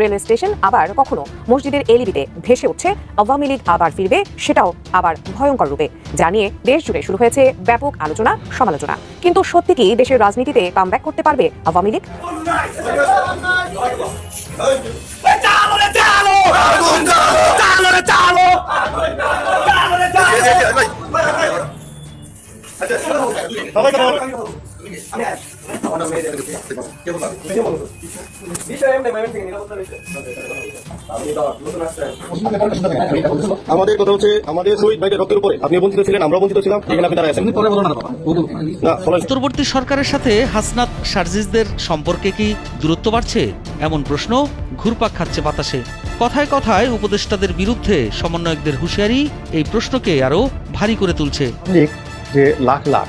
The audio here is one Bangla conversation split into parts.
রেল স্টেশন, আবার কখনো মসজিদের এলিবিতে ভেসে উঠছে আওয়ামী লীগ আবার ফিরবে, সেটাও আবার ভয়ঙ্কর রূপে, যা নিয়ে দেশ জুড়ে শুরু হয়েছে ব্যাপক আলোচনা সমালোচনা। কিন্তু সত্যি কি দেশের রাজনীতিতে কামব্যাক করতে পারবে আওয়ামী লীগ? আমাদের কথা হচ্ছে আমাদের শহীদ ভাইদের রক্তের উপরে আপনি বঞ্চিত ছিলেন, আমরাও বঞ্চিত ছিলাম, এখানে আপনি দাঁড়ায় আছেন। অন্তর্বর্তী সরকারের সাথে হাসনাত সার্জিসদের সম্পর্কে কি দূরত্ব বাড়ছে, এমন প্রশ্ন ঘুরপাক খাচ্ছে বাতাসে। কথায় কথায় উপদেষ্টাদের বিরুদ্ধে সমন্বয়কদের হুঁশিয়ারি এই প্রশ্নকে আরো ভারী করে তুলছে। যে লাখ লাখ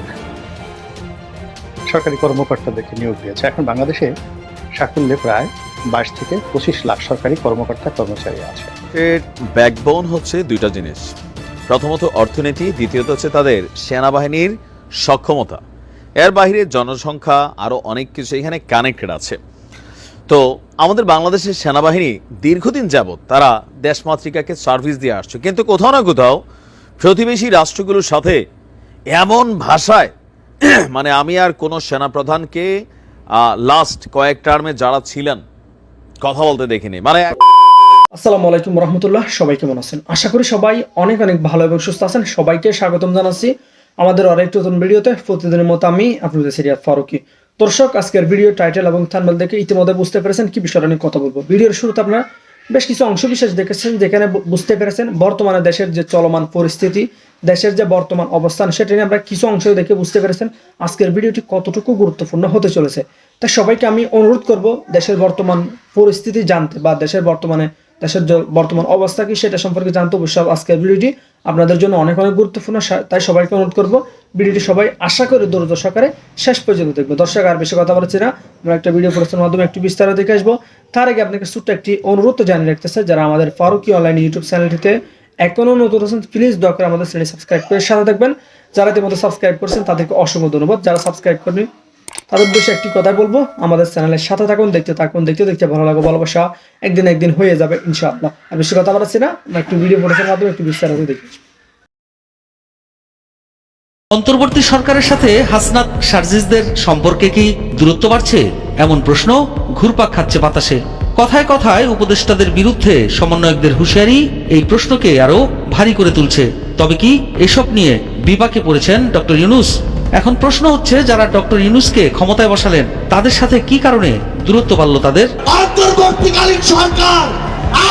সরকারি কর্মকর্তাদেরকে নিয়োগ দিয়েছে, এখন বাংলাদেশে সাকুল্যে প্রায় 22 থেকে 25 লাখ সরকারি কর্মকর্তা কর্মচারী আছে। এর ব্যাকবোন হচ্ছে দুইটা জিনিস, প্রথমত অর্থনীতি, দ্বিতীয়ত হচ্ছে তাদের সেনাবাহিনীর সক্ষমতা। এর বাইরে জনসংখ্যা, আরও অনেক কিছু এখানে কানেক্টেড আছে। তো আমাদের বাংলাদেশের সেনাবাহিনী দীর্ঘদিন যাবৎ তারা দেশমাতৃকাকে সার্ভিস দিয়ে আসছে, কিন্তু কোথাও না কোথাও প্রতিবেশী রাষ্ট্রগুলোর সাথে এমন ভাষায় মানে আমি আর কোনো সেনাপ্রধানকে লাস্ট কয়েক টার্মে যারা ছিলেন কথা বলতে দেখিনি। মানে আসসালামু আলাইকুম রহমতুল্লাহ, সবাই কেমন আছেন? আশা করি সবাই অনেক অনেক ভালো এবং সুস্থ আছেন। সবাইকে স্বাগতম জানাচ্ছি আমাদের আরেকটি নতুন ভিডিওতে। প্রতিদিনের মতো আমি আপনাদের সিরিয়াত ফারুকি। দর্শক, আজকের ভিডিও টাইটেল এবং থাম্বনেল দেখে ইতিমধ্যে বুঝতে পেরেছেন কি বিষয়টা নিয়ে কথা বলবো। ভিডিওর শুরুতে আপনারা বেশ কিছু অংশ বিশেষ দেখেছেন, যেখানে বুঝতে পেরেছেন বর্তমানে দেশের যে চলমান পরিস্থিতি, দেশের যে বর্তমান অবস্থান, সেটা নিয়ে আমরা কিছু অংশ দেখে বুঝতে পেরেছেন আজকের ভিডিওটি কতটুকু গুরুত্বপূর্ণ হতে চলেছে। তাই সবাইকে আমি অনুরোধ করব দেশের বর্তমান পরিস্থিতি জানতে বা দেশের বর্তমান অবস্থা কি সেটা সম্পর্কে জানতে অবশ্যই আজকের ভিডিওটি আপনাদের জন্য অনেক অনেক গুরুত্বপূর্ণ। তাই সবাইকে অনুরোধ করব ভিডিওটি সবাই আশা করে ধৈর্য সহকারে শেষ পর্যন্ত দেখবো। দর্শক, আর বেশি কথা বলছি না, আমরা একটা ভিডিও প্রস্তুতির মাধ্যমে একটু বিস্তারিত দেখে আসবো। তার আগে আপনাকে ছোট্ট একটি অনুরোধ জানিয়ে রাখতেছে, যারা আমাদের ফারুকি অনলাইন ইউটিউব চ্যানেলটিতে এখনো নতুন আছেন, প্লিজ দয়া করে আমাদের চ্যানেল সাবস্ক্রাইব করে সাথে থাকবেন। যারা ইতিমধ্যে সাবস্ক্রাইব করছেন তাদেরকে অসংখ্য ধন্যবাদ। যারা সাবস্ক্রাইব করেনি তাদের উদ্দেশ্যে একটি কথাই বলবো, আমাদের চ্যানেলের সাথে থাকুন, দেখতে দেখতে ভালো লাগবে, ভালোবাসা একদিন হয়ে যাবে ইনশাআল্লাহ। আর বেশি কথা বলাচ্ছি না, আমরা একটু ভিডিও প্রস্তুতির মাধ্যমে একটু বিস্তারিত দেখি। অন্তর্বর্তী সরকারের সাথে হাসনাত সার্জিসদের সম্পর্কে কি দূরত্ব বাড়ছে, এমন প্রশ্ন ঘুরপাক খাচ্ছে বাতাসে। কথায় কথায় উপদেষ্টাদের বিরুদ্ধে সমন্বয়কদের হুঁশিয়ারি এই প্রশ্নকে আরো ভারী করে তুলছে। তবে কি এসব নিয়ে বিপাকে পড়েছেন ডক্টর ইউনূস? এখন প্রশ্ন হচ্ছে, যারা ডক্টর ইউনূসকে ক্ষমতায় বসালেন তাদের সাথে কি কারণে দূরত্ব বাড়ল তাদের? অন্তর্বর্তীকালীন সরকার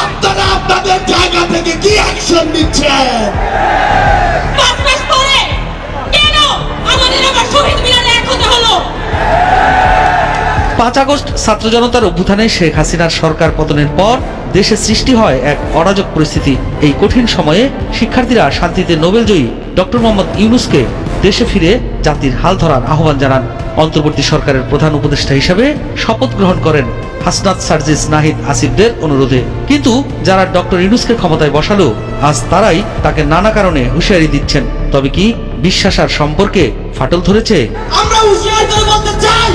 আপনারা আপনাদের জায়গা থেকে কি অ্যাকশন নিচ্ছেন? 5 মাস পরে কেন আমাদের আবার শহীদ মিনারে এক হতে হলো? 5 আগস্ট ছাত্র জনতার অভ্যুত্থানে শেখ হাসিনার সরকার পতনের পর দেশে সৃষ্টি হয় এক অরাজক পরিস্থিতি। এই কঠিন সময়ে শিক্ষার্থীরা শান্তিতে নোবেলজয়ী ডক্টর মোহাম্মদ ইউনূসকে দেশে ফিরে জাতির হাল ধরার আহ্বান জানান। অন্তর্বর্তী সরকারের প্রধান উপদেষ্টা হিসেবে শপথ গ্রহণ করেন হাসনাত সার্জিস নাহিদ আসিফদের অনুরোধে। কিন্তু যারা ডক্টর ইউনূসকে ক্ষমতায় বসালো, আজ তারাই তাকে নানা কারণে হুঁশিয়ারি দিচ্ছেন। তবে কি বিশ্বাস আর সম্পর্কে ফাটল ধরেছে? আমরা হুঁশিয়ার করে বলতে চাই,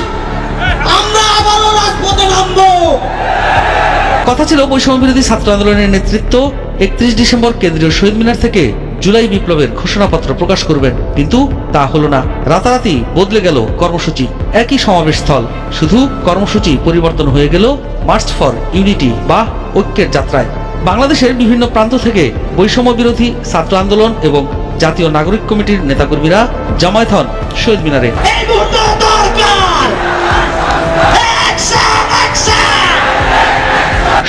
আমরা আবারও রাজপথে নামবো। কথা ছিল বৈষম্য বিরোধী ছাত্র আন্দোলনের নেতৃত্ব 31 ডিসেম্বর কেন্দ্রীয় শহীদ মিনার থেকে জুলাই বিপ্লবের ঘোষণাপত্র প্রকাশ করবেন, কিন্তু তা হলো না। রাতারাতি বদলে গেল কর্মসূচি। একই সমাবেশ স্থল, শুধু কর্মসূচি পরিবর্তন হয়ে গেল মার্চ ফর ইউনিটি বা ঐক্যের যাত্রায়। বাংলাদেশের বিভিন্ন প্রান্ত থেকে বৈষম্য বিরোধী ছাত্র আন্দোলন এবং জাতীয় নাগরিক কমিটির নেতাকর্মীরা জমায়েত হন শহীদ মিনারে।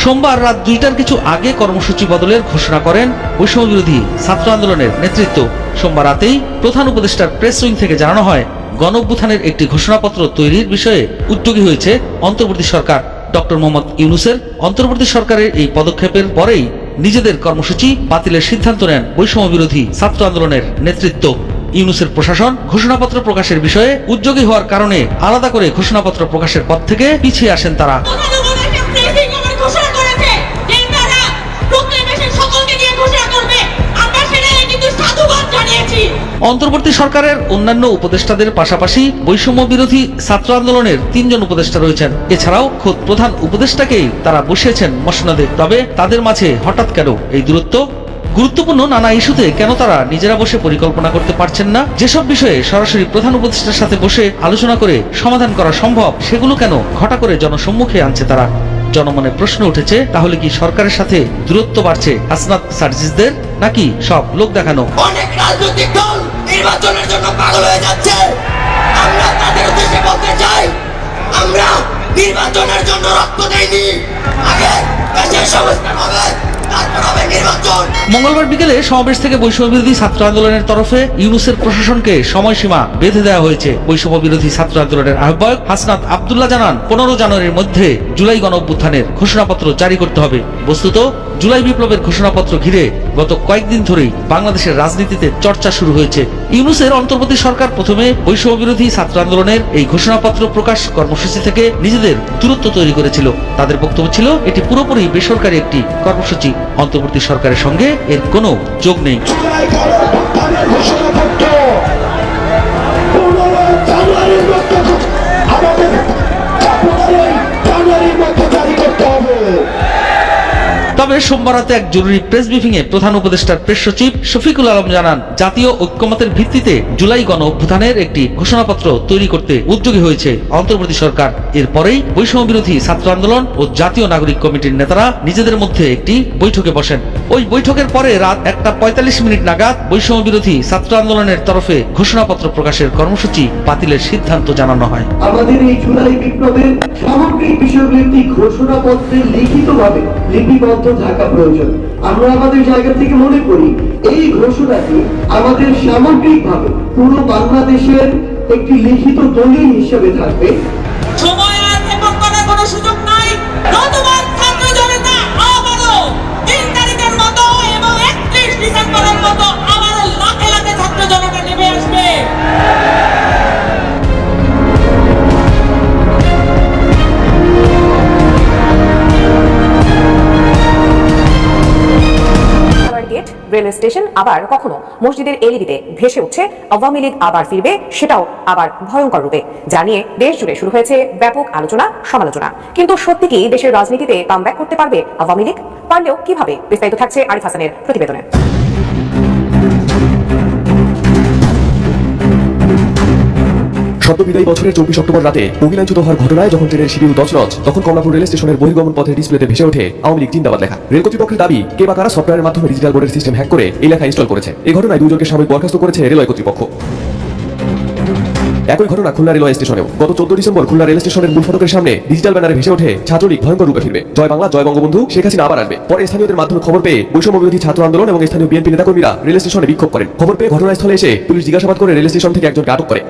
সোমবার রাত 2টার কিছু আগে কর্মসূচি বদলের ঘোষণা করেন বৈষম্য বিরোধী ছাত্র আন্দোলনের নেতৃত্ব। সোমবার রাতেই প্রধান উপদেষ্টার প্রেস উইং থেকে জানানো হয়, গণঅভ্যুত্থানের একটি ঘোষণাপত্র তৈরির বিষয়ে উদ্যোগী হয়েছে অন্তর্বর্তী সরকার। ডক্টর মোহাম্মদ ইউনূসের অন্তর্বর্তী সরকারের এই পদক্ষেপের পরেই নিজেদের কর্মসূচি বাতিলের সিদ্ধান্ত নেন বৈষম্য বিরোধী ছাত্র আন্দোলনের নেতৃত্ব। ইউনূসের প্রশাসন ঘোষণাপত্র প্রকাশের বিষয়ে উদ্যোগী হওয়ার কারণে আলাদা করে ঘোষণাপত্র প্রকাশের পথ থেকে পিছিয়ে আসেন তারা। অন্তর্বর্তী সরকারের অন্যান্য উপদেষ্টাদের পাশাপাশি বৈষম্য বিরোধী ছাত্র আন্দোলনের 3 জন উপদেষ্টা রয়েছেন। এছাড়াও খোদ প্রধান উপদেষ্টাকেই তারা বসিয়েছেন মসনদে। তবে তাদের মাঝে হঠাৎ কেন এই দূরত্ব? গুরুত্বপূর্ণ নানা ইস্যুতে কেন তারা নিজেরা বসে পরিকল্পনা করতে পারছেন না? যেসব বিষয়ে সরাসরি প্রধান উপদেষ্টার সাথে বসে আলোচনা করে সমাধান করা সম্ভব, সেগুলো কেন ঘটা করে জনসম্মুখে আনছে তারা? জনমনে প্রশ্ন উঠেছে, তাহলে কি সরকারের সাথে দূরত্ব বাড়ছে হাসনাত সার্জিসদের, নাকি সব লোক দেখানো? অনেক রাজনৈতিক দল নির্বাচনের জন্য পাগল হয়ে যাচ্ছে। আমরা তাদের উদ্দেশ্যে বলতে চাই, আমরা নির্বাচনের জন্য রক্ত দেইনি। আগে দেশের সংস্কার হবে, তারপর হবে নির্বাচন। মঙ্গলবার বিকেলে সমাবেশ থেকে বৈষম্য বিরোধী ছাত্র আন্দোলনের তরফে ইউনূসের প্রশাসনকে সময়সীমা বেঁধে দেওয়া হয়েছে। বৈষম্য বিরোধী ছাত্র আন্দোলনের আহ্বায়ক হাসনাত আব্দুল্লাহ জানান, 15 জানুয়ারির মধ্যে জুলাই গণঅভ্যুত্থানের ঘোষণাপত্র জারি করতে হবে। বস্তুত জুলাই বিপ্লবের ঘোষণাপত্র ঘিরে গত কয়েকদিন ধরেই বাংলাদেশের রাজনীতিতে চর্চা শুরু হয়েছে। ইউনূসের অন্তর্বর্তী সরকার প্রথমে বৈষম্য বিরোধী ছাত্র আন্দোলনের এই ঘোষণাপত্র প্রকাশ কর্মসূচি থেকে নিজেদের দূরত্ব তৈরি করেছিল। তাদের বক্তব্য ছিল, এটি পুরোপুরি বেসরকারি একটি কর্মসূচি, অন্তর্বর্তী সরকারের সঙ্গে এর কোনো যোগ নেই। তবে সোমবার রাতে এক জরুরি প্রেস ব্রিফিং এ প্রধান উপদেষ্টার প্রেস সচিব শফিকুল আলম জানান, জাতীয় ঐক্যমতের ভিত্তিতে জুলাই গণ অভ্যুত্থানের একটি ঘোষণাপত্র তৈরি করতে উদ্যোগী হয়েছে অন্তর্বর্তী সরকার। এরপরেই বৈষম্য বিরোধী ছাত্র আন্দোলন ও জাতীয় নাগরিক কমিটির নেতারা নিজেদের মধ্যে একটি বৈঠকে বসেন। ওই বৈঠকের পরে রাত 1:45 নাগাদ বৈষম্য বিরোধী ছাত্র আন্দোলনের তরফে ঘোষণাপত্র প্রকাশের কর্মসূচি বাতিলের সিদ্ধান্ত জানানো হয়। আমাদের এই জুলাই বিপ্লবের সামগ্রিক বিষয়গুলি একটি ঘোষণাপত্রে লিখিতভাবে লিপিবদ্ধ থাকা প্রয়োজন। আমরা আমাদের জায়গা থেকে মনে করি এই ঘোষণাটি আমাদের সামগ্রিকভাবে পুরো বাংলাদেশের একটি লিখিত দলিল হিসেবে থাকবে। সময় আর ক্ষেপণ করার কোনো সুযোগ নাই। নতুবা ছাত্র জনতা আবারও 3 তারিখের মতো এবং 31 ডিসেম্বরের মতো আবারও লাখে লাখে ছাত্র জনতা নেমে আসবে। রেলওয়ে স্টেশন আবার কখনো মসজিদের এলইডিতে ভেসে উঠছে আওয়ামী লীগ আবার ফিরবে, সেটাও আবার ভয়ঙ্কর রূপে, জানিয়ে দেশ জুড়ে শুরু হয়েছে ব্যাপক আলোচনা সমালোচনা। কিন্তু সত্যি কি দেশের রাজনীতিতে কামব্যাক করতে পারবে আওয়ামী লীগ? পারলেও কিভাবে? বিস্তারিত থাকছে আরিফ হাসানের প্রতিবেদনে। সদ্য বিদায়ী বছরের 24 অক্টোবর রাতে অগ্নিলাঞ্ছিত হওয়ার ঘটনায় যখন ট্রেনের শিডিউল তছনছ, তখন কমলাপুর রেল স্টেশনের বহির্গমন পথের ডিসপ্লেতে ভেসে ওঠে আওয়ামী লীগ জিন্দাবাদ লেখা। রেল কর্তৃপক্ষের দাবি, কে বা কারা সফটওয়্যারের মাধ্যমে ডিজিটাল বোর্ডের সিস্টেম হ্যাক করে এই লেখা ইনস্টল করেছে। এই ঘটনায় 2 জনকে সাময়িক বরখাস্ত করেছে রেলওয়ে কর্তৃপক্ষ। একই ঘটনা খুলনা রেলওয়ে স্টেশনেও। গত 14 ডিসেম্বর খুলনা রেল স্টেশনের মূল ফটকের সামনে ডিজিটাল ব্যানারে ভেসে ওঠে ছাত্রলীগ ভয়ঙ্কর রূপে ফিরবে, জয় বাংলা, জয় বঙ্গবন্ধু, শেখ হাসিনা আবার আসবে। পরে স্থানীয়দের মাধ্যমে খবর পেয়ে বৈষম্য বিরোধী ছাত্র আন্দোলন এবং স্থানীয় বিএনপি নেতাকর্মীরা রেল স্টেশনে বিক্ষোভ করেন। খবর পেয়ে ঘটনাস্থলে এসে পুলিশ জিজ্ঞাসাবাদ করে রেল স্টেশন থেকে একজনকে আটক করে।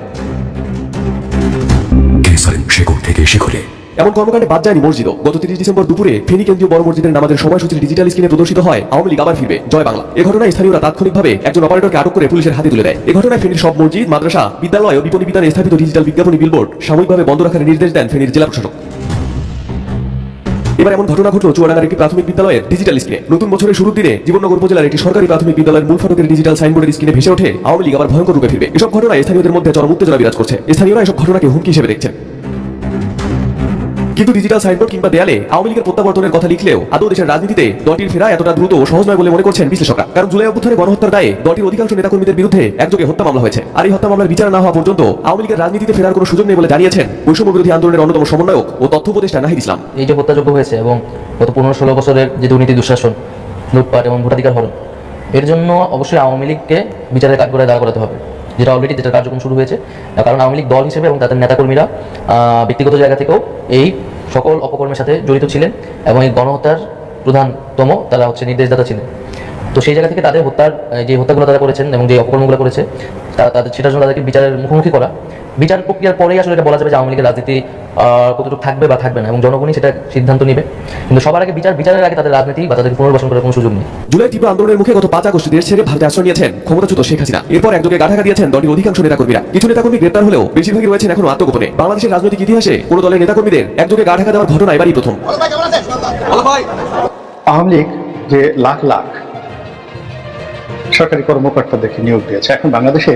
এমন কর্মকাণ্ডে বাদ যায়নি মসজিদও। গত 30 ডিসেম্বর দুপুরে ফেনী কেন্দ্রীয় বড় মসজিদের নামাজের সময়সূচির ডিজিটাল স্ক্রিনে প্রদর্শিত হয় আওয়ামী লীগ আবার ফিরবে, জয় বাংলা। এ ঘটনায় স্থানীয়রা তাৎক্ষণিকভাবে একজন অপারেটরকে আটক করে পুলিশের হাতে তুলে দেয়। এ ঘটনায় ফেনীর সব মসজিদ, মাদ্রাসা, বিদ্যালয় ও বিপণী বিতানে স্থাপিত ডিজিটাল বিজ্ঞাপনী বিলবোর্ড সাময়িকভাবে বন্ধ রাখার নির্দেশ দেন ফেনীর জেলা প্রশাসক। এবার এমন ঘটনা ঘটল চুয়াডাঙ্গার একটি প্রাথমিক বিদ্যালয়ের ডিজিটাল স্ক্রিনে। নতুন বছরের শুরুর দিনে জীবননগর উপজেলার একটি সরকারি প্রাথমিক বিদ্যালয়ের মূল ফটকের ডিজিটাল সাইনবোর্ডের স্ক্রিনে ভেসে ওঠে আওয়ামী লীগ আবার ভয়ঙ্কর রূপে ফিরবে। এসব ঘটনায় স্থানীয়দের মধ্যে চরম উত্তেজনা বিরাজ করছে। স্থানীয়রা এসব ঘটনাকে হুমকি হিসেবে দেখছেন। কিন্তু ডিজিটাল সাইনবোর্ড কিংবা দেয়ালে আওয়ামী লীগের প্রত্যাবর্তনের কথা লিখলেও আদৌ দেশের রাজনীতিতে দলটির ফেরা এতটা দ্রুত ও সহজ নয় বলে মনে করছেন বিশ্লেষকরা। কারণ জুলাই অভ্যুত্থানে গণহত্যার দায়ে দলটির অধিকাংশ নেতাকর্মীদের বিরুদ্ধে একযোগে হত্যা মামলা হয়েছে। আর এই হত্যা মামলার বিচার না হওয়া পর্যন্ত আওয়ামী লীগের রাজনীতিতে ফেরার কোনো সুযোগ নেই বলে জানিয়েছেন বৈষম্য বিরোধী আন্দোলনের অন্যতম সমন্বয়ক ও তথ্য উপদেষ্টা নাহিদ ইসলাম। এই যে হত্যাযোগ্য হয়েছে এবং গত 15-16 বছরের যে দুর্নীতি, দুঃশাসন, লুটপাট এবং ভোটাধিকার হরণ, এর জন্য অবশ্যই আওয়ামী লীগকে বিচারের কাঠগড়ায় দাঁড় করাতে হবে, যেটা অলরেডি যেটা কার্যক্রম শুরু হয়েছে। কারণ আওয়ামী লীগ দল হিসেবে এবং তাদের নেতাকর্মীরা ব্যক্তিগত জায়গা থেকেও এই সকল অপকর্মের সাথে জড়িত ছিলেন এবং এই গণহত্যার প্রধানতম তারা হচ্ছে নির্দেশদাতা ছিলেন। তো সেই জায়গা থেকে তাদের হত্যার যে হত্যাগুলো তারা করেছেন এবং যে অপকর্মগুলো করেছে তাদের সেটার জন্য তাদেরকে বিচারের মুখোমুখি করা। বিচার প্রক্রিয়ার পরেই আসলে এটা বলা যাবে যে আওয়ামী লীগের রাজনীতি কতটুকু থাকবে বা থাকবে না, এবং জনগণই সেটা সিদ্ধান্ত নেবে। কিন্তু সবার আগে বিচারের আগে তাদের রাজনীতি বা তাদেরকে পুনর্বাসন করার কোনো সুযোগ নেই। জুলাই তীব্র আন্দোলনের মুখে গত 5 আগস্ট দেশ ছেড়ে ভারতে আশ্রয় নিয়েছেন ক্ষমতাচ্যুত শেখ হাসিনা। এরপর একযোগে গাঁঠাগা দিয়েছেন দলটির অধিকাংশ নেতাকর্মীরা। কিছু নেতাকর্মী গ্রেপ্তার হলেও বেশিরভাগই রয়েছেন এখনো আত্মগোপনে। বাংলাদেশের রাজনৈতিক ইতিহাসে কোনো দলের নেতাকর্মীদের একযোগে গাঁঠাগা দেওয়ার ঘটনা এবারই প্রথম। আওয়ামী লীগ যে লাখ লাখ সরকারি কর্মকর্তাদেরকে নিয়োগ দিয়েছে। এখন বাংলাদেশে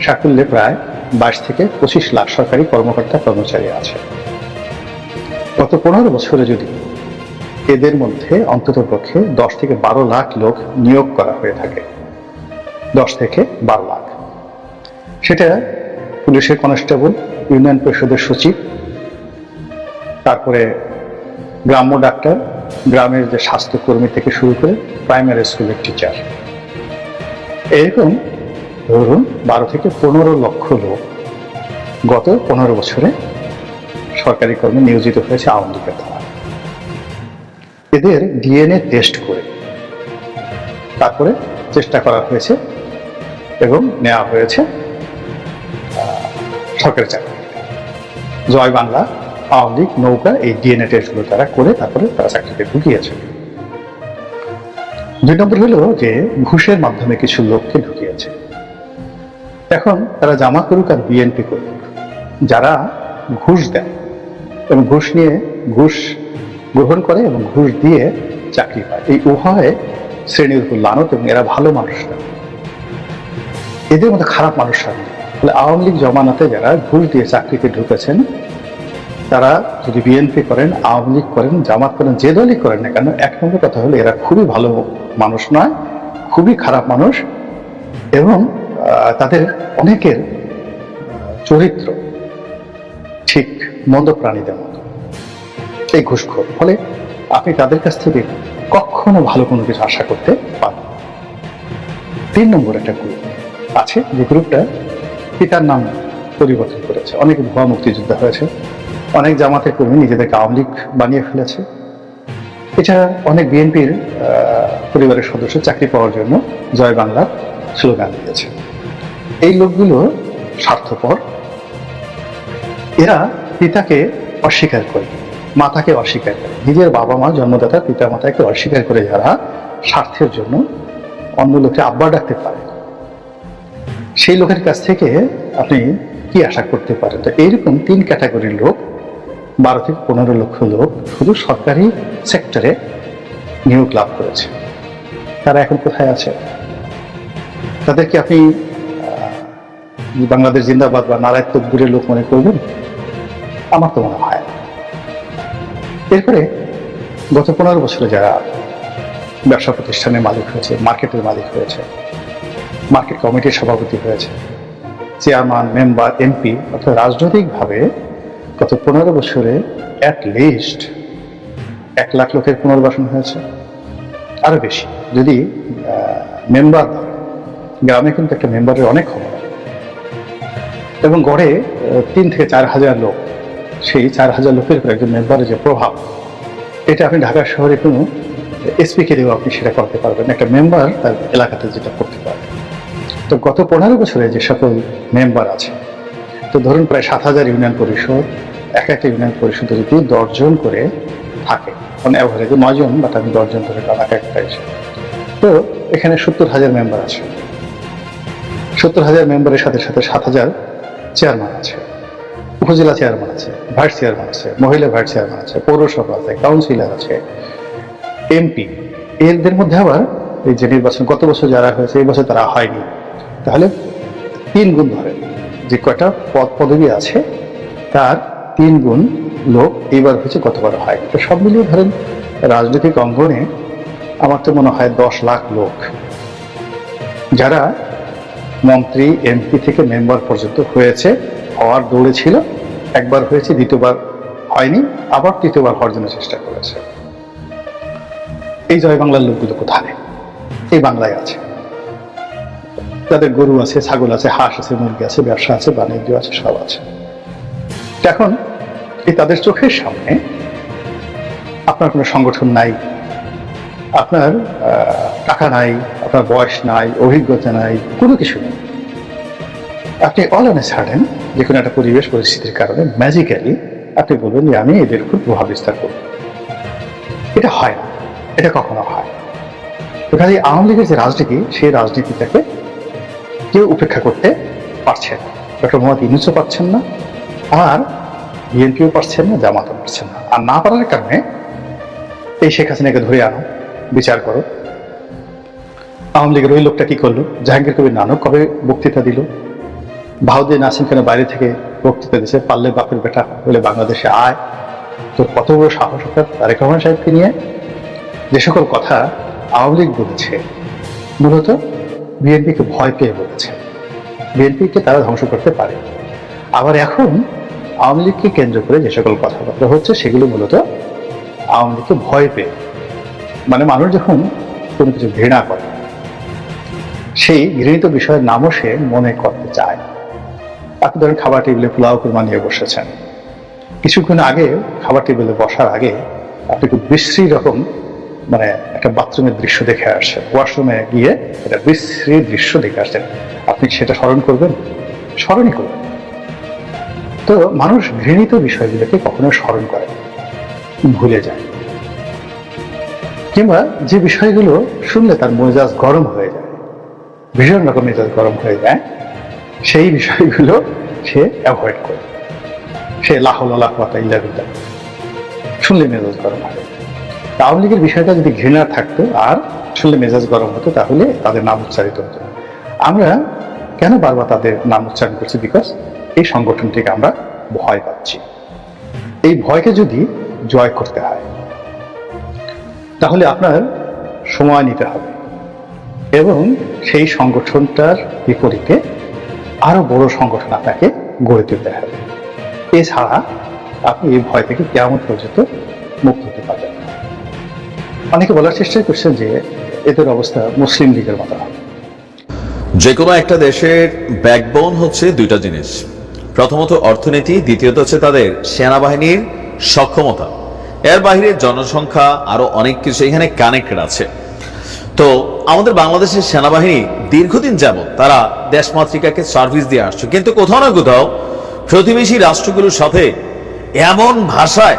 সাকুল্যে প্রায় 22 থেকে 25 লাখ সরকারি কর্মকর্তা কর্মচারী আছে। গত 15 বছরে যদি এদের মধ্যে অন্ততপক্ষে 10 থেকে 12 লাখ লোক নিয়োগ করা হয়ে থাকে, 10 থেকে 12 লাখ, সেটা পুলিশের কনস্টেবল, ইউনিয়ন পরিষদের সচিব, তারপরে গ্রাম্য ডাক্তার, গ্রামের যে স্বাস্থ্যকর্মী থেকে শুরু করে প্রাইমারি স্কুলের টিচার, এরকম ধরুন 12 থেকে 15 লক্ষ লোক গত 15 বছরে সরকারি কর্মে নিয়োজিত হয়েছে আওয়ামী লীগের দ্বারা। এদের ডিএনএ টেস্ট করে তারপরে চেষ্টা করা হয়েছে এবং নেওয়া হয়েছে সরকারি চাকরি। জয় বাংলা, আওয়ামী লীগ, নৌকা, এই ডিএনএ টেস্টগুলো তারা করে তারপরে তারা চাকরিতে ঢুকিয়েছে। 2 নম্বর হলো যে ঘুষের মাধ্যমে কিছু লোককে ঢুকিয়েছে। এখন তারা জামা করুক আর বিএনপি করুক, যারা ঘুষ দেয় এবং ঘুষ নিয়ে ঘুষ গ্রহণ করে এবং ঘুষ দিয়ে চাকরি পায়, এই উভয় শ্রেণীর উপর লানত এবং এরা ভালো মানুষ না, এদের মধ্যে খারাপ মানুষ নেই। তাহলে আওয়ামী লীগ জমানাতে যারা ঘুষ দিয়ে চাকরিতে ঢুকেছেন, তারা যদি বিএনপি করেন, আওয়ামী লীগ করেন, জামাত করেন, যে দলই করেন না কেন, এক নম্বর কথা হলো এরা খুবই ভালো মানুষ নয়, খুবই খারাপ মানুষ এবং তাদের অনেকের চরিত্র ঠিক মন্দ প্রাণীদের মতো, এই ঘুষখোর। ফলে আপনি তাদের কাছ থেকে কখনো ভালো কোনো কিছু আশা করতে পারবেন না। 3 নম্বর একটা গ্রুপ আছে, যে গ্রুপটা পিতার নাম পরিবর্তন করেছে, অনেক ভুয়া মুক্তিযোদ্ধা হয়েছে, অনেক জামাতের কর্মী নিজেদেরকে আওয়ামী লীগ বানিয়ে ফেলেছে, এছাড়া অনেক বিএনপির পরিবারের সদস্য চাকরি পাওয়ার জন্য জয় বাংলার স্লোগান দিয়েছে। এই লোকগুলো স্বার্থপর, এরা পিতাকে অস্বীকার করে, মাতাকে অস্বীকার করে, নিজের বাবা মা জন্মদাতা পিতা মাতাকে অস্বীকার করে যারা স্বার্থের জন্য অন্য লোককে আব্বা ডাকতে পারে, সেই লোকের কাছ থেকে আপনি কি আশা করতে পারেন? তো এইরকম 3 ক্যাটাগরির লোক, 12 থেকে 15 লক্ষ লোক শুধু সরকারি সেক্টরে নিয়োগ লাভ করেছে। তারা এখন কোথায় আছে? তাদেরকে আপনি বাংলাদেশ জিন্দাবাদ বা নারায়ণ তকবীরের লোক মনে করবেন? আমার তো মনে হয়। এরপরে গত 15 বছরে যারা ব্যবসা প্রতিষ্ঠানের মালিক হয়েছে, মার্কেটের মালিক হয়েছে, মার্কেট কমিটির সভাপতি হয়েছে, চেয়ারম্যান, মেম্বার, এমপি, অর্থাৎ রাজনৈতিকভাবে গত 15 বছরে অ্যাটলিস্ট 1 লাখ লোকের পুনর্বাসন হয়েছে, আরো বেশি যদি মেম্বার ধরে। গ্রামে কিন্তু একটা মেম্বারের অনেক ক্ষমতা এবং গড়ে 3 থেকে 4 হাজার লোক, সেই 4 হাজার লোকের উপর একজন মেম্বারের যে প্রভাব, এটা আপনি ঢাকা শহরে কোনো এসপিকে দিয়েও আপনি সেটা করতে পারবেন, একটা মেম্বার তার এলাকাতে যেটা করতে পারবে। তো গত 15 বছরে যে সকল মেম্বার আছে, তো ধরুন প্রায় 7,000 ইউনিয়ন পরিষদ, একটা ইউনিয়ন পরিষদে যদি 10 জন করে থাকে, মানে অ্যাভারেজে 9 জন, বাট আমি 10 জন ধরে একটা এসে, তো এখানে 70,000 মেম্বার আছে। 70,000 মেম্বারের সাথে সাথে 7,000 চেয়ারম্যান আছে, উপজেলা চেয়ারম্যান আছে, ভাইস চেয়ারম্যান আছে, মহিলা ভাইস চেয়ারম্যান আছে, পৌরসভা আছে, কাউন্সিলর আছে, এমপি। এদের মধ্যে আবার এই যে নির্বাচন গত বছর যারা হয়েছে, এই বছর তারা হয়নি, তাহলে 3 গুণ ধরে যে কয়টা পদবি আছে তার 3 গুণ লোক এইবার হয়েছে, গতবার হয়নি। তো সব মিলিয়ে ধরেন রাজনৈতিক অঙ্গনে আমার তো মনে হয় 10 লাখ লোক যারা মন্ত্রী, এমপি থেকে মেম্বার পর্যন্ত হয়েছে, হওয়ার দৌড়ে ছিল, একবার হয়েছে, দ্বিতীয়বার হয়নি, আবার তৃতীয়বার হওয়ার জন্য চেষ্টা করেছে। এই জয় বাংলার লোকগুলো কোথায়? এই বাংলায় আছে, তাদের গরু আছে, ছাগল আছে, হাঁস আছে, মুরগি আছে, ব্যবসা আছে, বাণিজ্য আছে, সব আছে। এখন এই তাদের চোখের সামনে আপনার কোনো সংগঠন নাই, আপনার টাকা নাই, আপনার বয়স নাই, অভিজ্ঞতা নাই, কোনো কিছু নেই, আপনি অল অন এ সাডেন যে কোনো একটা পরিবেশ পরিস্থিতির কারণে ম্যাজিক্যালি আপনি বলবেন যে আমি এদের উপর প্রভাব বিস্তার করব। এটা হয় না, এটা কখনো হয় না। তো কাজে আওয়ামী লীগের যে রাজনীতি, সেই রাজনীতিটাকে কেউ উপেক্ষা করতে পারছে না। ডক্টর মোহাম্মদ ইউনূসও পারছেন না, আর বিএনপিও পারছেন না, জামাতও পারছেন না। আর না পারার কারণে এই শেখ হাসিনাকে ধরে আনো, বিচার করো, আওয়ামী লীগের ওই লোকটা কি করলো? জাহাঙ্গীর কবির নানক কবে বক্তৃতা দিল? বাহুদ্দিন নাসিম খানের বাইরে থেকে বক্তৃতা দিচ্ছে, পারলে বাপের বেটা বলে বাংলাদেশে আয়। তো কত বড় সাহস আপনার তারেক রহমান সাহেবকে নিয়ে! যে সকল কথা আওয়ামী লীগ বলেছে মূলত বিএনপিকে ভয় পেয়ে বলেছে, বিএনপিকে তারা ধ্বংস করতে পারে। আবার এখন আওয়ামী লীগকে কেন্দ্র করে যে সকল কথাবার্তা হচ্ছে সেগুলো মূলত আওয়ামী লীগকে ভয় পেয়ে, মানে মানুষ যখন কোনো কিছু ঘৃণা করে সেই ঘৃণিত বিষয়ের নামও সে মনে করতে চায়। আপনি ধরেন খাবার টেবিলে পোলাও কুরমা নিয়ে বসেছেন, কিছুক্ষণ আগে খাবার টেবিলে বসার আগে আপনি খুব বিশ্রী রকম মানে একটা বাথরুমের দৃশ্য দেখে আসছেন, ওয়াশরুমে গিয়ে একটা বিশ্রী দৃশ্য দেখে আসছেন, আপনি সেটা স্মরণ করবেন? স্মরণই করবেন। তো মানুষ ঘৃণিত বিষয়গুলোকে কখনো স্মরণ করে, ভুলে যায়, কিংবা যে বিষয়গুলো শুনলে তার মেজাজ গরম হয়ে যায়, ভীষণ রকম মেজাজ গরম হয়ে যায়, সেই বিষয়গুলো সে অ্যাভয়েড করে, সে লাহলা শুনলে মেজাজ গরম হয়। আওয়ামী লীগের বিষয়টা যদি ঘৃণা থাকতো আর শুনলে মেজাজ গরম হতো তাহলে তাদের নাম উচ্চারিত হতো না। আমরা কেন বারবার তাদের নাম উচ্চারণ করছি? বিকজ এই সংগঠনটিকে আমরা ভয় পাচ্ছি। এই ভয়কে যদি জয় করতে হয় তাহলে আপনার সময় নিতে হবে এবং সেই সংগঠনটার বিপরীতে আরো বড় সংগঠন আপনাকে গড়ে তুলতে হবে। এছাড়া আপনি এই ভয় থেকে কেমন পর্যন্ত মুক্ত হতে পারবেন না। অনেকে বলার চেষ্টা করছেন যে এদের অবস্থা মুসলিম লীগের মতো হবে। যে কোনো একটা দেশের ব্যাকবোন হচ্ছে দুইটা জিনিস, প্রথমত অর্থনীতি, দ্বিতীয়ত হচ্ছে তাদের সেনাবাহিনীর সক্ষমতা। এর বাইরে জনসংখ্যা আরো অনেক কিছু এখানে কানেক্টেড আছে। তো আমাদের বাংলাদেশের সেনাবাহিনী দীর্ঘদিন যাবত তারা দেশমাতৃকাকে সার্ভিস দিয়ে আসছে, কিন্তু কোথাও না কোথাও প্রতিবেশী রাষ্ট্রগুলোর সাথে এমন ভাষায়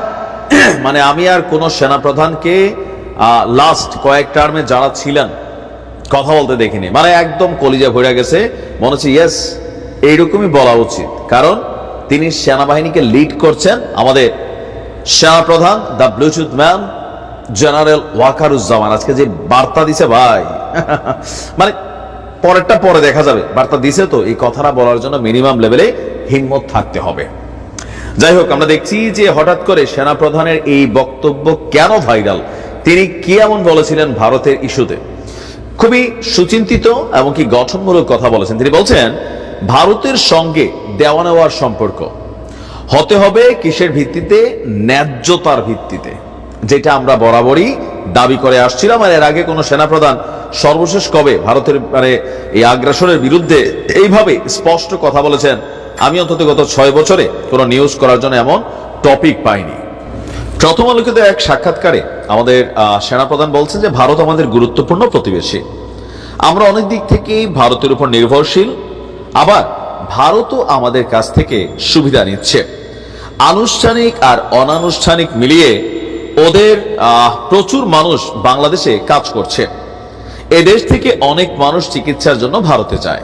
মানে আমি আর কোন সেনাপ্রধানকে লাস্ট কয়েক টার্মে যারা ছিলেন কথা বলতে দেখিনি, মানে একদম কলিজা ভরে গেছে, মনে হচ্ছে ইয়েস এইরকমই বলা উচিত, কারণ তিনি সেনাবাহিনীকে লিড করছেন আমাদের সেনাপ্রধান the Bluetooth man general Wakeruzzaman. আজকে যে বার্তা দিছে ভাই মানে পরেরটা পরে দেখা যাবে, বার্তা দিছে তো এই কথাটা বলার জন্য মিনিমাম লেভেলে হিম্মত থাকতে হবে। যাই হোক, আমরা দেখছি যে হঠাৎ করে সেনাপ্রধানের এই বক্তব্য কেন ভাইরাল, তিনি কি এমন বলেছিলেন ভারতের ইস্যুতে? খুবই সুচিন্তিত এবং কি গঠনমূলক কথা বলেছেন। তিনি বলছেন ভারতের সঙ্গে দেওয়া নেওয়ার সম্পর্ক হতে হবে কিসের ভিত্তিতে? ন্যায্যতার ভিত্তিতে, যেটা আমরা বরাবরই দাবি করে আসছিলাম। আর এর আগে কোন সেনাপ্রধান সর্বশেষ কবে ভারতের মানে এই আগ্রাসনের বিরুদ্ধে এইভাবে স্পষ্ট কথা বলেছেন? আমি অন্তত গত 6 বছরে কোনো নিউজ করার জন্য এমন টপিক পাইনি। প্রথম আলোকে এক সাক্ষাৎকারে আমাদের সেনাপ্রধান বলছেন যে ভারত আমাদের গুরুত্বপূর্ণ প্রতিবেশী, আমরা অনেক দিক থেকেই ভারতের উপর নির্ভরশীল, আবার ভারতও আমাদের কাছ থেকে সুবিধা নিচ্ছে। আনুষ্ঠানিক আর অনানুষ্ঠানিক মিলিয়ে ওদের প্রচুর মানুষ বাংলাদেশে কাজ করছে। এদেশ থেকে অনেক মানুষ চিকিৎসার জন্য ভারতে যায়,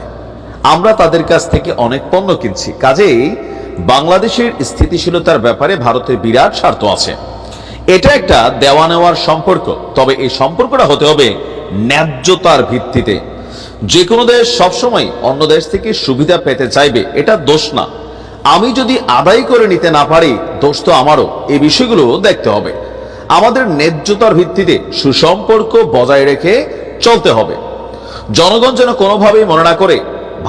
আমরা তাদের কাছ থেকে অনেক পণ্য কিনছি। কাজেই বাংলাদেশের স্থিতিশীলতার ব্যাপারে ভারতের বিরাট স্বার্থ আছে। এটা একটা দেওয়া নেওয়ার সম্পর্ক, তবে এই সম্পর্কটা হতে হবে ন্যায্যতার ভিত্তিতে। যে কোনো দেশ সবসময় অন্য দেশ থেকে সুবিধা পেতে চাইবে, এটা দোষ না। আমি যদি আদায় করে নিতে না পারি, দোষ তো আমারও। এই বিষয়গুলো দেখতে হবে। আমাদের ন্যায্যতার ভিত্তিতে সুসম্পর্ক বজায় রেখে চলতে হবে। জনগণ যেন কোনোভাবেই মনে না করে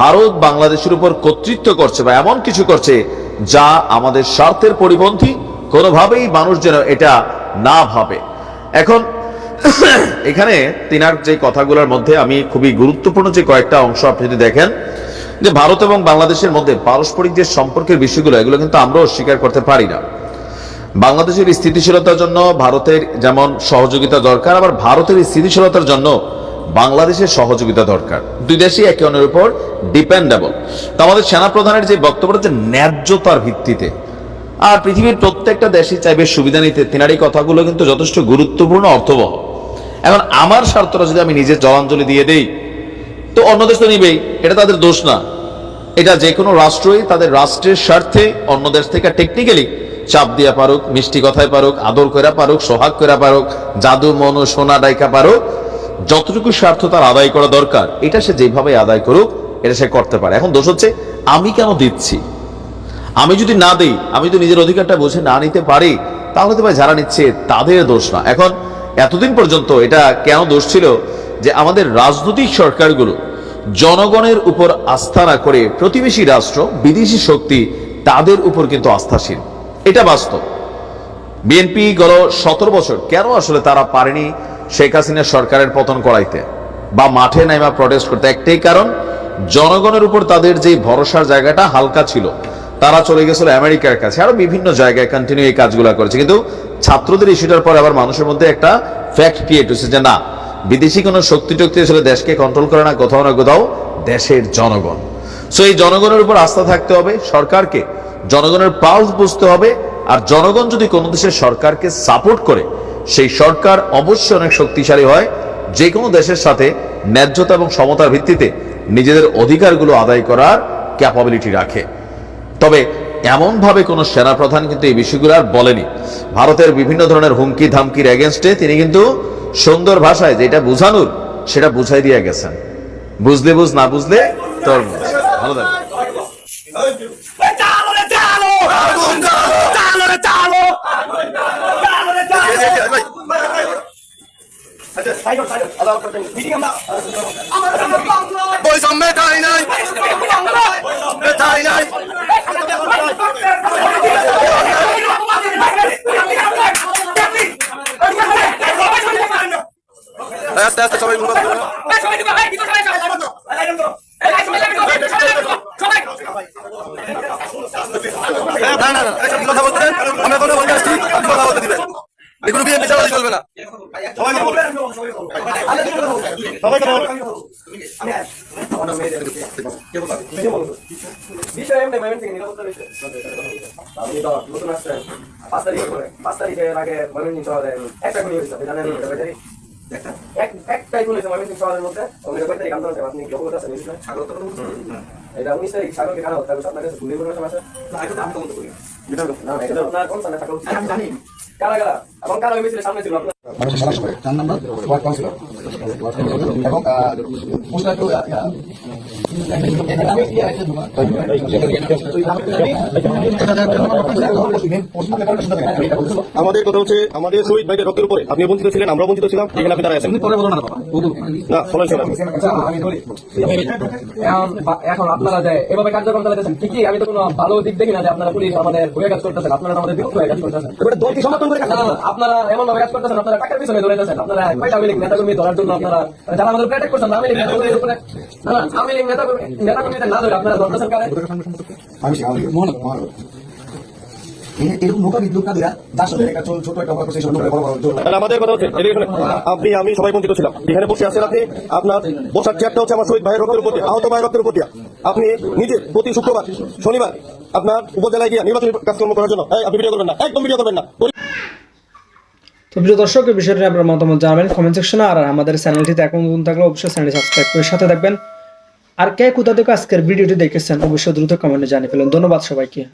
ভারত বাংলাদেশের উপর কর্তৃত্ব করছে বা এমন কিছু করছে যা আমাদের স্বার্থের পরিপন্থী, কোনোভাবেই মানুষ যেন এটা না ভাবে। এখন এখানে তিনার যে কথাগুলোর মধ্যে আমি খুবই গুরুত্বপূর্ণ যে কয়েকটা অংশ আপনি যদি দেখেন, যে ভারত এবং বাংলাদেশের মধ্যে পারস্পরিক যে সম্পর্কের বিষয়গুলো, এগুলো কিন্তু আমরাও স্বীকার করতে পারি না। বাংলাদেশের স্থিতিশীলতার জন্য ভারতের যেমন সহযোগিতা দরকার, আবার ভারতের স্থিতিশীলতার জন্য বাংলাদেশের সহযোগিতা দরকার। দুই দেশই একে অন্যের উপর ডিপেন্ডেবল। তো আমাদের সেনাপ্রধানের যে বক্তব্য হচ্ছে ন্যায্যতার ভিত্তিতে, আর পৃথিবীর প্রত্যেকটা দেশই চাইবে সুবিধা নিতে, তিনার এই কথাগুলো কিন্তু যথেষ্ট গুরুত্বপূর্ণ, অর্থবহ। এখন আমার স্বার্থটা যদি আমি নিজের জলাঞ্জলি দিয়ে দেই, তো অন্য দেশ তো নিবেই, এটা তাদের দোষ না। এটা যে কোনো রাষ্ট্রই তাদের রাষ্ট্রের স্বার্থে অন্য দেশ থেকে টেকনিক্যালি চাপ দিয়া পারুক, মিষ্টি কথায় পারুক, আদর করা পারুক, সোহাগ করা পারুক, জাদু মনো সোনা ডাইকা পারুক, যতটুকু স্বার্থ তার আদায় করা দরকার এটা সে যেভাবে আদায় করুক এটা সে করতে পারে। এখন দোষ হচ্ছে আমি কেন দিচ্ছি, আমি যদি না দিই, আমি যদি নিজের অধিকারটা বুঝে না নিতে পারি, তাহলে তো ভাই যারা নিচ্ছে তাদের দোষ না। এখন এতদিন পর্যন্ত এটা কেন দোষ ছিল যে আমাদের রাজনৈতিক সরকারগুলো জনগণের উপর আস্থা না করে প্রতিবেশী রাষ্ট্র, বিদেশি শক্তি তাদের উপর কিন্তু আস্থাশীল, এটা বাস্তব। বিএনপি গত 17 বছর কেন আসলে তারা পারেনি শেখ হাসিনা সরকারের পতন করাইতে বা মাঠে নাইমা প্রটেস্ট করতে? একটাই কারণ, জনগণের উপর তাদের যে ভরসার জায়গাটা হালকা ছিল। তারা চলে গেছিল আমেরিকার কাছে, আরো বিভিন্ন জায়গায় কন্টিনিউ এই কাজগুলো করেছে। কিন্তু ছাত্রদের ইস্যুটার পর আবার মানুষের মধ্যে একটা ফ্যাক্ট ক্রিয়েট হয়েছে যে না, বিদেশি কোনো শক্তি টক্তি আসলে দেশকে কন্ট্রোল করে না, কোথাও না কোথাও দেশের জনগণ। সো এই জনগণের উপর আস্থা থাকতে হবে, সরকারকে জনগণের পালস বুঝতে হবে। আর জনগণ যদি কোনো দেশের সরকারকে সাপোর্ট করে, সেই সরকার অবশ্যই অনেক শক্তিশালী হয়, যে কোনো দেশের সাথে ন্যায্যতা এবং সমতার ভিত্তিতে নিজেদের অধিকারগুলো আদায় করার ক্যাপাবিলিটি রাখে। তবে এমনভাবে কোনো সেনাপ্রধান কিন্তু এই বিষয়গুলো আর বলেনি। ভারতের বিভিন্ন ধরনের হুমকি ধামকির এগেনস্টে তিনি কিন্তু সুন্দর ভাষায় যেটা বুঝানোর সেটা বুঝাই দিয়ে গেছেন। বুঝলে বুঝ, না বুঝলে তরমুজ। ভালো থাকবে। আস্তে আস্তে সবাই কথা বলতে আমরা কথা বলতে আসছি, কথা বলতে দিবেন, এগুলো বিয়ে বিচার চলবে না। একটাই বলেছে ময়মনসিংহ শহরের মধ্যে আপনি কি অবগত আছেন? এটা 19 তারিখ সাগরকে কারা হত্যা করছে, আপনার কাছে ভুলে কোনো সমস্যা না? এটা আমি তো বলতে পারি না, এটা আপনার কোন স্থানে থাকা উচিত? আমি জানি কারা কারা এবং কারা ওই মিছিলের সামনে ছিল। আপনার 4 নম্বর ওয়ার্ড কাউন্সিলর এবং আমাদের কথা হচ্ছে আমাদের শহীদ ভাইদের রক্তের উপরে আপনি বঞ্চিত ছিলেন, আমরা বঞ্চিত ছিলাম, এখানে আপনি দাঁড়ায় আছেন। না এখন আপনারা যে এভাবে কার্যক্রম চালাতেছেন ঠিকই, আমি তো কোনো ভালো দিক দেখি না যে আপনারা পুলিশ আমাদের হয়ে কাজ করতেছেন, আপনারা আমাদের বিরুদ্ধে হয়ে কাজ করতেছেন। দলকে সমর্থন করে আপনারা এমন ভাবে কাজ করতেছেন, আপনারা টাকার পিছনে দৌড়াইতেছেন। আপনারা আওয়ামী লীগ নেতাকর্মী ধরার জন্য আপনারা যারা আমাদের উপরে অ্যাটাক করছেন, আওয়ামী লীগ নেতাকর্মীদের উপরে আওয়ামী লীগ নেতাকর্মীদের না ধরে আপনারা ধরতেছেন কারে? আমাদের কথা হচ্ছে আপনি আমি সবাই বঞ্চিত ছিলাম, এখানে বসে আছেন আপনি, আপনার বসার চেয়ারটা হচ্ছে আমার শহীদ ভাইয়ের রক্তের উপর, আহত ভাইয়ের রক্তের উপর। আপনি নিজে প্রতি শুক্রবার শনিবার আপনার উপজেলায় গিয়ে নির্বাচনী কাজকর্ম করার জন্য আপনি ভিডিও করবেন না, একদম ভিডিও করবেন না। তো প্রিয় দর্শক, এই বিষয়টি আপনার মতামত জানাবেন কমেন্ট সেকশনে। আর আমাদের চ্যানেলটিতে এখন নতুন থাকলে অবশ্যই চ্যানেলটি সাবস্ক্রাইব করে সাথে থাকবেন। আর কে কোথা থেকে আজকের ভিডিওটি দেখেছেন অবশ্যই দ্রুত কমেন্টে জানিয়ে ফেলুন। ধন্যবাদ সবাইকে।